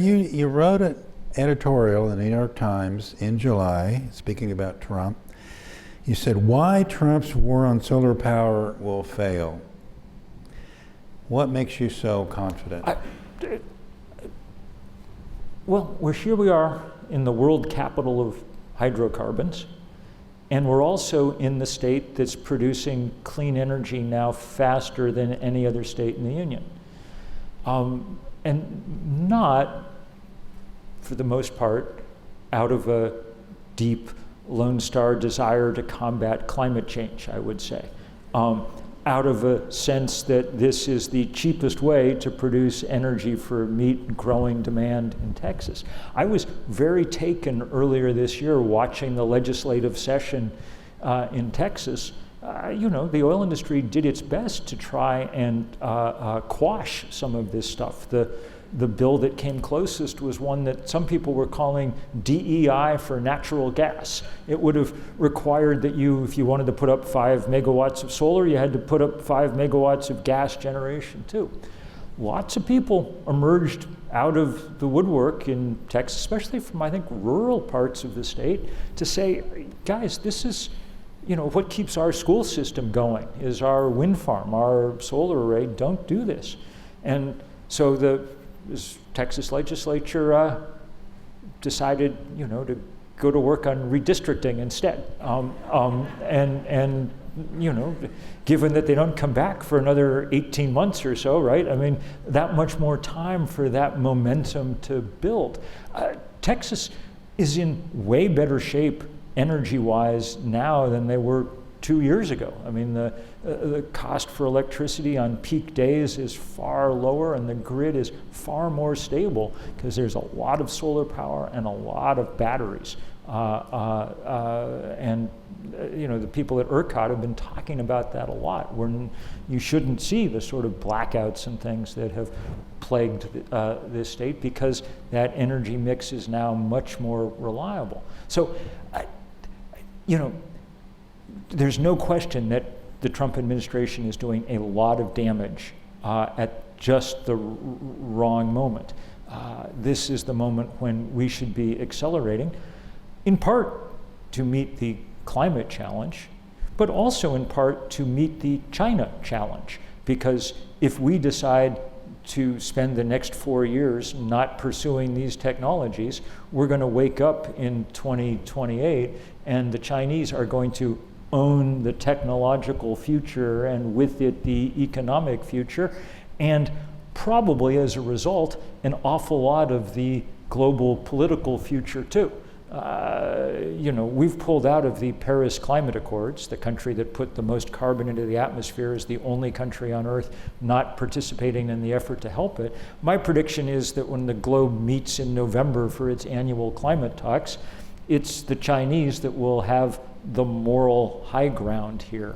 You wrote an editorial in the New York Times in July, speaking about Trump. You said, why Trump's war on solar power will fail. What makes you so confident? Well, here we are in the world capital of hydrocarbons, and we're also in the state that's producing clean energy now faster than any other state in the Union. And not, for the most part, out of a deep Lone Star desire to combat climate change, I would say. Out of a sense that this is the cheapest way to produce energy for meet growing demand in Texas. I was very taken earlier this year watching the legislative session in Texas. The oil industry did its best to try and quash some of this stuff. The bill that came closest was one that some people were calling DEI for natural gas. It would have required that if you wanted to put up 5 megawatts of solar, you had to put up 5 megawatts of gas generation too. Lots of people emerged out of the woodwork in Texas, especially from, I think, rural parts of the state, to say, guys, this is, what keeps our school system going is our wind farm, our solar array. Don't do this. And so the Texas legislature decided, to go to work on redistricting instead. Given that they don't come back for another 18 months or so, right? I mean, that much more time for that momentum to build. Texas is in way better shape energy-wise now than they were 2 years ago. I mean, the cost for electricity on peak days is far lower, and the grid is far more stable because there's a lot of solar power and a lot of batteries. The people at ERCOT have been talking about that a lot, where you shouldn't see the sort of blackouts and things that have plagued this state because that energy mix is now much more reliable. So, there's no question that the Trump administration is doing a lot of damage at just the wrong moment. This is the moment when we should be accelerating, in part to meet the climate challenge, but also in part to meet the China challenge. Because if we decide to spend the next 4 years not pursuing these technologies, we're going to wake up in 2028 and the Chinese are going to own the technological future and with it the economic future, and probably as a result an awful lot of the global political future too. We've pulled out of the Paris Climate Accords. The country that put the most carbon into the atmosphere is the only country on Earth not participating in the effort to help it. My prediction is that when the globe meets in November for its annual climate talks, it's the Chinese that will have the moral high ground here.